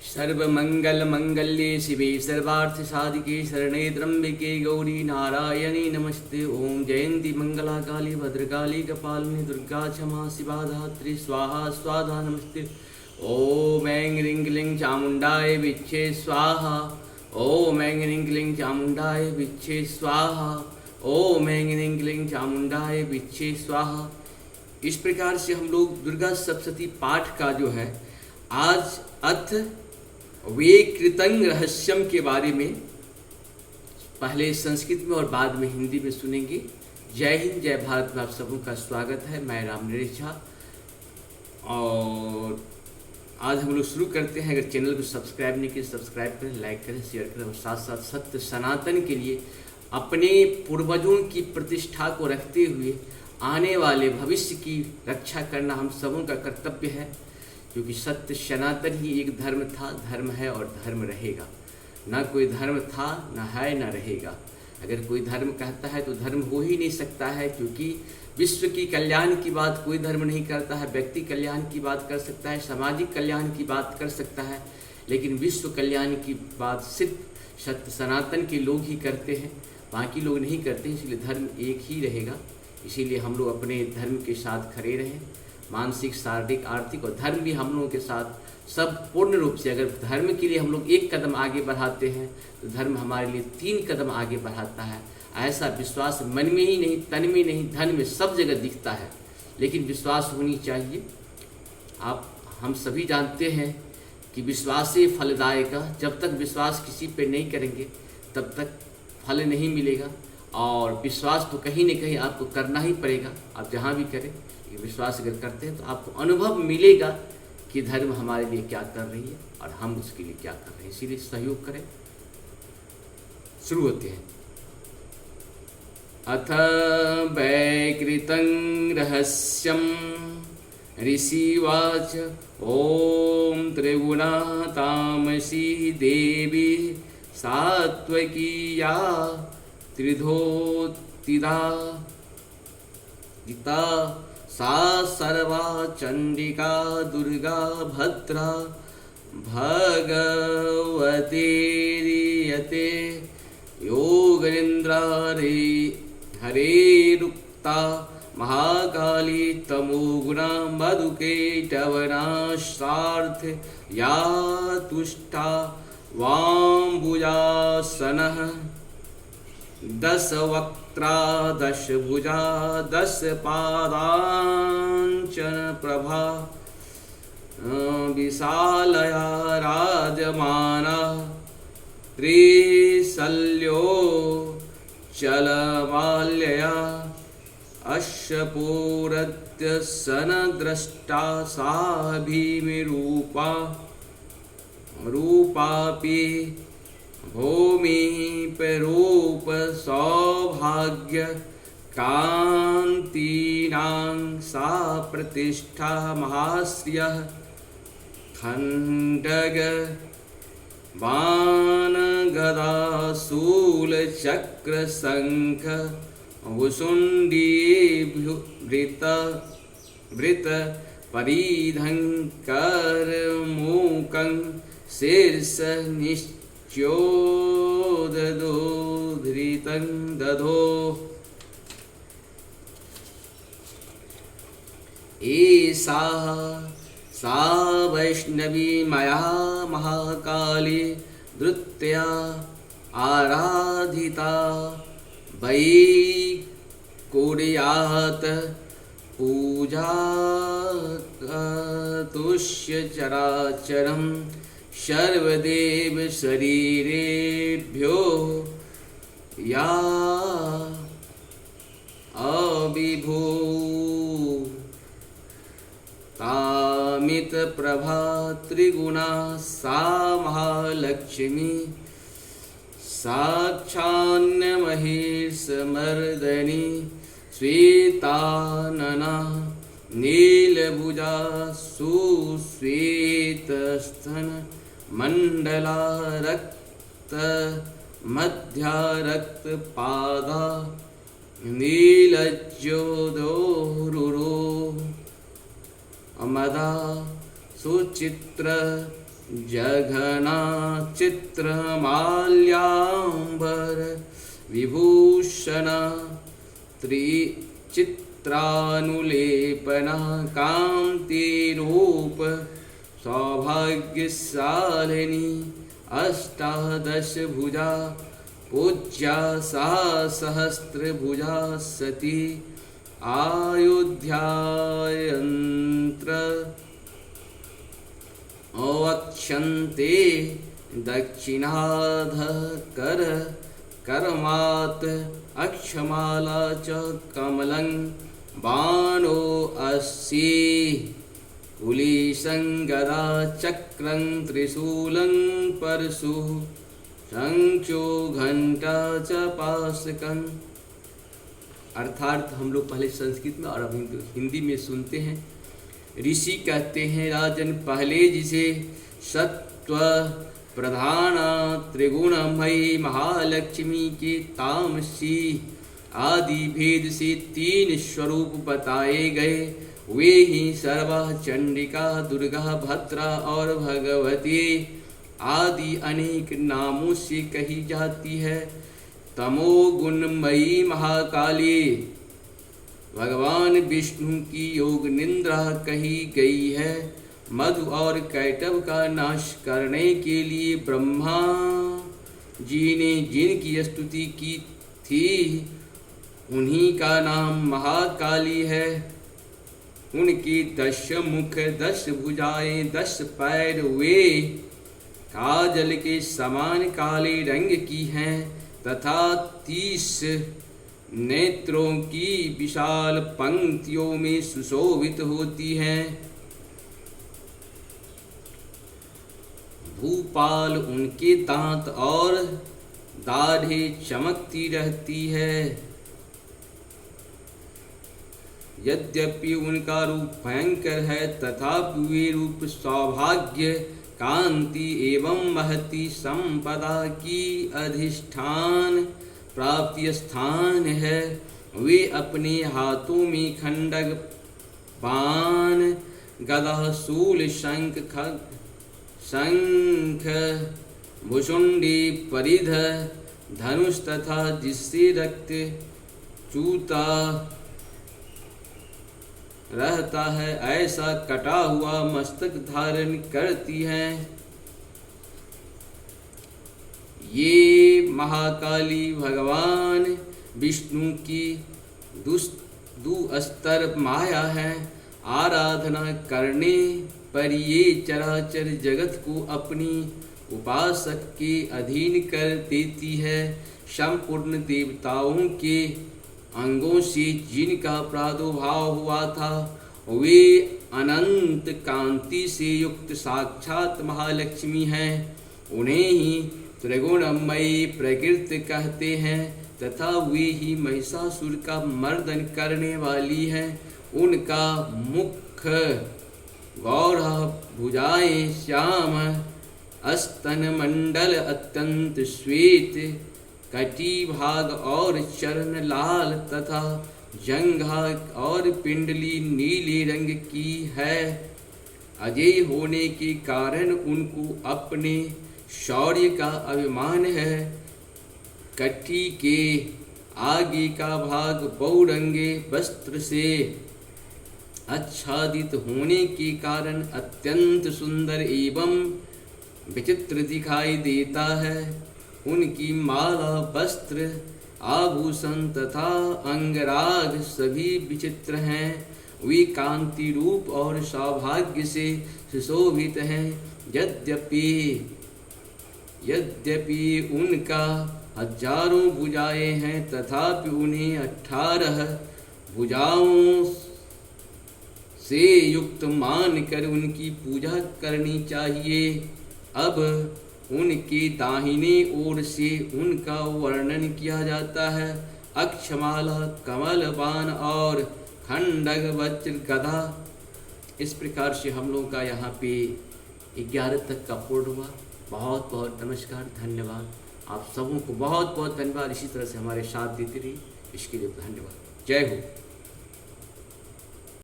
सर्वमंगलमंगल्ये शिवे सर्वार्थसाधिके शरणे त्र्यंबके गौरी नारायणी नमस्ते। ओम जयंती मंगला काली भद्रकाली कपालिनी दुर्गा क्षमा शिवा धात्री स्वाहा स्वाहा नमस्ते। ओम ऐं ह्रीं क्लीं चामुंडाय विच्छे स्वाहा। ओम ऐं ह्रीं क्लीं चामुंडाय विच्छे स्वाहा। ओम ऐं ह्रीं क्लीं चामुंडाय विच्छे स्वाहा। इस प्रकार से हम लोग दुर्गा सप्तशती पाठ का जो है आज अथ वे कृतंग रहस्यम के बारे में पहले संस्कृत में और बाद में हिंदी में सुनेंगे। जय हिंद जय भारत में आप सबों का स्वागत है। मैं राम नरेश झा और आज हम लोग शुरू करते हैं। अगर चैनल को सब्सक्राइब नहीं किए सब्सक्राइब करें, लाइक करें, शेयर करें और साथ साथ सत्य सनातन के लिए अपने पूर्वजों की प्रतिष्ठा को रखते हुए आने वाले भविष्य की रक्षा करना हम सबों का कर्तव्य है, क्योंकि सत्य सनातन ही एक धर्म था, धर्म है और धर्म रहेगा। ना कोई धर्म था, ना है, ना रहेगा। अगर कोई धर्म कहता है तो धर्म हो ही नहीं सकता है, क्योंकि विश्व की कल्याण की बात कोई धर्म नहीं करता है। व्यक्ति कल्याण की बात कर सकता है, सामाजिक कल्याण की बात कर सकता है, लेकिन विश्व कल्याण की बात सिर्फ सत्य सनातन के लोग ही करते हैं, बाकी लोग नहीं करते। इसलिए धर्म एक ही रहेगा। इसीलिए हम लोग अपने धर्म के साथ खड़े रहें, मानसिक शारीरिक आर्थिक और धर्म भी हम लोगों के साथ सब पूर्ण रूप से। अगर धर्म के लिए हम लोग एक कदम आगे बढ़ाते हैं तो धर्म हमारे लिए 3 कदम आगे बढ़ाता है। ऐसा विश्वास मन में ही नहीं, तन में नहीं, धन में सब जगह दिखता है, लेकिन विश्वास होनी चाहिए। हम सभी जानते हैं कि विश्वास ही फलदायक है। जब तक विश्वास किसी पे नहीं करेंगे तब तक फल नहीं मिलेगा, और विश्वास तो कहीं न कहीं आपको करना ही पड़ेगा। आप जहाँ भी करें विश्वास अगर करते हैं तो आपको अनुभव मिलेगा कि धर्म हमारे लिए क्या कर रही है और हम उसके लिए क्या कर रहे हैं। इसीलिए सहयोग करें। शुरू होते हैं। अथ वैकृतं रहस्यं ऋषिवाच। ओम त्रिगुणा तामसी देवी सात्वकी या त्रिधोतिदा गीता सा सर्वा चंडिका दुर्गा भद्रा भगवतीरियते योगेन्द्रा हरेरुक्ता महाकाली तमोगुणा मधुकेटवनाशार्थ या तुष्टा वाम्बुजासनः 10 वक्त्रा 10 भुजा 10 पादांचन प्रभा विशालया राजमाना त्रिशल्यो चलमाल्यया अश्वपूरत्य सनद्रष्टा साभिरूपा रूपापि भूमिपरूप सौभाग्य कांतीनां सा प्रतिष्ठा महाश्रियः खंडग बाण गदा शूल चक्र शंख भुसुंडी वृत परिधंकर मूकं शीर्ष निश्चोदधो धृतं दधो। ऐसा सा वैष्णवी मया महाकाली द्रुत्या आराधिता वै कुर्यात् पूजा तुष्य चराचरं सर्वदेव शरीरेभ्यो या अविभू तामित प्रभा त्रिगुणा सा महालक्ष्मी साक्षान्न महेशमर्दनी श्वेतानना नीलभुजा सुश्वेतस्तन मंडला रक्त मध्या रक्तपादा नीलज्योदोरुरो अमदा सुचित्र जघना चित्रमाल्याम्बर विभूषणा त्रिचित्रानुलेपना कान्तिरूप सौभाग्यशालिनी अष्टादशभुजा पूज्या सा सहस्रभुजा सती आयुध्यायन्त्र अवक्षन्ते दक्षिणाधकर करमात् अक्षमाला च कमलं बाणो अस्ति कुलिशं गदा चक्रं त्रिशूलं परशु शंखो घंटा च पाशकं। अर्थात हम लोग पहले संस्कृत में और अब हिंदी में सुनते हैं। ऋषि कहते हैं, राजन पहले जिसे सत्व प्रधाना त्रिगुणमयी महालक्ष्मी के तामसी आदि भेद से 3 स्वरूप बताए गए, वे ही सर्वा, चंडिका, दुर्गा, भद्रा और भगवती आदि अनेक नामों से कही जाती है। तमोगुणमयी महाकाली भगवान विष्णु की योग निंद्रा कही गई है। मधु और कैटभ का नाश करने के लिए ब्रह्मा जी ने जिनकी स्तुति की थी, उन्हीं का नाम महाकाली है। उनकी 10 मुख, 10 भुजाएं, 10 पैर वे काजल के समान काले रंग की हैं तथा 30 नेत्रों की विशाल पंक्तियों में सुशोभित होती हैं। भूपाल उनके दांत और दाढ़ें चमकती रहती है। यद्यपि उनका रूप भयंकर है तथापि वे रूप सौभाग्य, कांति एवं महती संपदा की अधिष्ठान प्राप्ति स्थान है। वे अपने हाथों में खंडक, बाण, गदा, शूल, शंख, भुषुंडी, परिध, धनुष तथा जिससे रक्त चूता रहता है ऐसा कटा हुआ मस्तक धारण करती हैं। ये महाकाली भगवान विष्णु की दुस्तर माया है। आराधना करने पर ये चराचर जगत को अपनी उपासक के अधीन कर देती है। संपूर्ण देवताओं के अंगों से जिनका प्रादुर्भाव हुआ था, वे अनंत कांति से युक्त साक्षात महालक्ष्मी हैं। उन्हें ही त्रिगुणमयी प्रकृति कहते हैं तथा वे ही महिषासुर का मर्दन करने वाली हैं। उनका मुख गौर, भुजाएं श्याम, स्तन मंडल अत्यंत श्वेत, कटी भाग और चरण लाल तथा जंघा और पिंडली नीले रंग की है। अजय होने के कारण उनको अपने शौर्य का अभिमान है। कटी के आगे का भाग बहुरंगे वस्त्र से आच्छादित होने के कारण अत्यंत सुंदर एवं विचित्र दिखाई देता है। उनकी माला, वस्त्र, आभूषण तथा अंगराग सभी विचित्र हैं। वे कांति रूप और सौभाग्य से सुशोभित हैं। यद्यपि उनका हजारों भुजाएं हैं तथापि उन्हें 18 भुजाओं से युक्त मानकर उनकी पूजा करनी चाहिए। अब उनके दाहिने ओर से उनका वर्णन किया जाता है। अक्षमाला, कमल, बाण और खंडक, वज्र, गदा। इस प्रकार से हम लोगों का यहाँ पे 11 तक का पूर्ण हुआ। बहुत बहुत नमस्कार, धन्यवाद। आप सबों को बहुत बहुत धन्यवाद। इसी तरह से हमारे साथ देते रहिए, इसके लिए धन्यवाद। जय हो।